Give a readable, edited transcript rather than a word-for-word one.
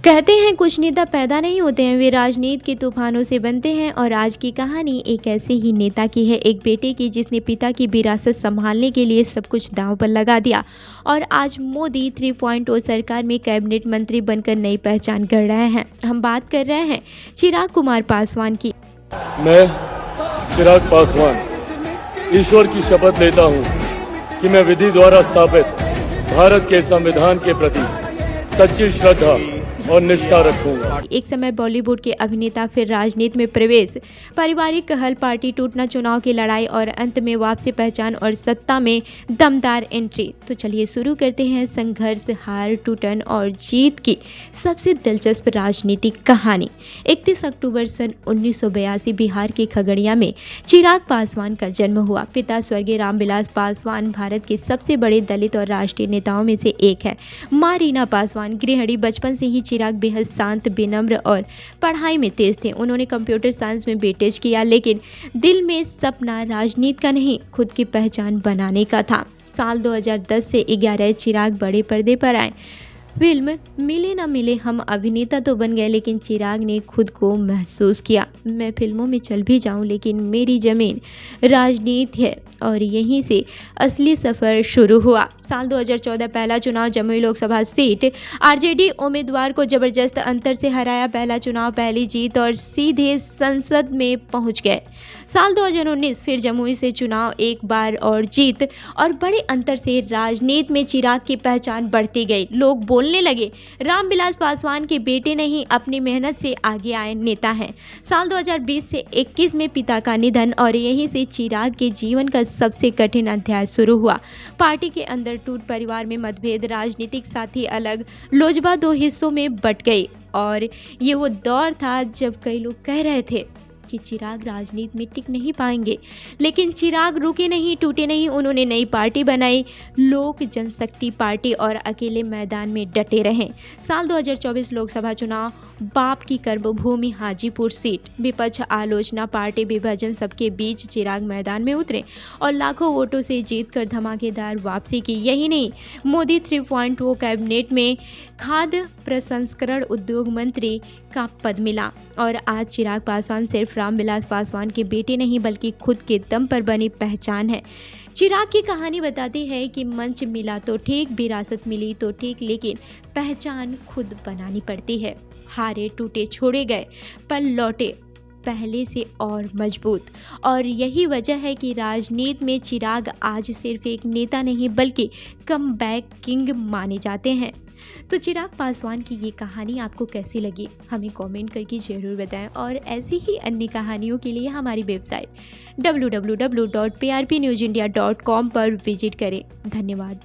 कहते हैं कुछ नेता पैदा नहीं होते हैं, वे राजनीति के तूफानों से बनते हैं। और आज की कहानी एक ऐसे ही नेता की है, एक बेटे की जिसने पिता की विरासत संभालने के लिए सब कुछ दांव पर लगा दिया और आज मोदी 3.0 सरकार में कैबिनेट मंत्री बनकर नई पहचान कर रहे हैं। हम बात कर रहे हैं चिराग कुमार पासवान की। मैं चिराग पासवान ईश्वर की शपथ लेता हूँ कि मैं विधि द्वारा स्थापित भारत के संविधान के प्रति सच्ची श्रद्धा और निष्ठा रखूंगा। एक समय बॉलीवुड के अभिनेता, फिर राजनीति में प्रवेश, पारिवारिक कहल, पार्टी टूटना, चुनाव की लड़ाई और अंत में वापसी, पहचान और सत्ता में दमदार एंट्री। तो चलिए शुरू करते हैं संघर्ष, हार, टूटन और जीत की सबसे दिलचस्प राजनीतिक कहानी। 31 अक्टूबर सन 1982 बिहार के खगड़िया में चिराग पासवान का जन्म हुआ। पिता स्वर्गीय रामविलास पासवान भारत के सबसे बड़े दलित और राष्ट्रीय नेताओं में से एक है। मां रीना पासवान गृहिणी। बचपन से ही चिराग बेहद शांत, विनम्र और पढ़ाई में तेज थे। उन्होंने कंप्यूटर साइंस में बीटेक किया, लेकिन दिल में सपना राजनीति का नहीं, खुद की पहचान बनाने का था। साल 2010 से 11 चिराग बड़े पर्दे पर आए। फिल्म मिले ना मिले हम अभिनेता तो बन गए, लेकिन चिराग ने खुद को महसूस किया, मैं फिल्मों में चल भी जाऊं लेकिन मेरी ज़मीन राजनीति है। और यहीं से असली सफ़र शुरू हुआ। साल 2014 पहला चुनाव, जमुई लोकसभा सीट, आरजेडी उम्मीदवार को जबरदस्त अंतर से हराया। पहला चुनाव, पहली जीत और सीधे संसद में पहुंच गए। साल 2019 फिर जमुई से चुनाव, एक बार और जीत और बड़े अंतर से राजनीति में चिराग की पहचान बढ़ती गई। लोग बोलने लगे, रामविलास पासवान के बेटे नहीं, अपनी मेहनत से आगे आए नेता हैं। साल 2020 से 21 में पिता का निधन और यहीं से चिराग के जीवन का सबसे कठिन अध्याय शुरू हुआ। पार्टी के अंदर टूट, परिवार में मतभेद, राजनीतिक साथी अलग, लोजपा 2 हिस्सों में बंट गई। और ये वो दौर था जब कई लोग कह रहे थे कि चिराग राजनीति में टिक नहीं पाएंगे, लेकिन चिराग रुके नहीं, टूटे नहीं। उन्होंने नई पार्टी बनाई, लोक जनशक्ति पार्टी, और अकेले मैदान में डटे रहे। साल 2024 लोकसभा चुनाव, बाप की कर्मभूमि हाजीपुर सीट, विपक्ष, आलोचना, पार्टी विभाजन, सबके बीच चिराग मैदान में उतरे और लाखों वोटों से जीतकर धमाकेदार वापसी की। यही नहीं, मोदी 3.0 कैबिनेट में खाद्य प्रसंस्करण उद्योग मंत्री का पद मिला। और आज चिराग पासवान सिर्फ रामविलास पासवान के बेटे नहीं, बल्कि खुद के दम पर बनी पहचान है। चिराग की कहानी बताती है कि मंच मिला तो ठीक, विरासत मिली तो ठीक, लेकिन पहचान खुद बनानी पड़ती है। हारे, टूटे, छोड़े गए, पर लौटे पहले से और मजबूत। और यही वजह है कि राजनीति में चिराग आज सिर्फ एक नेता नहीं, बल्कि कमबैक किंग माने जाते हैं। तो चिराग पासवान की ये कहानी आपको कैसी लगी, हमें कमेंट करके ज़रूर बताएं। और ऐसी ही अन्य कहानियों के लिए हमारी वेबसाइट www.prpnewsindia.com पर विजिट करें। धन्यवाद।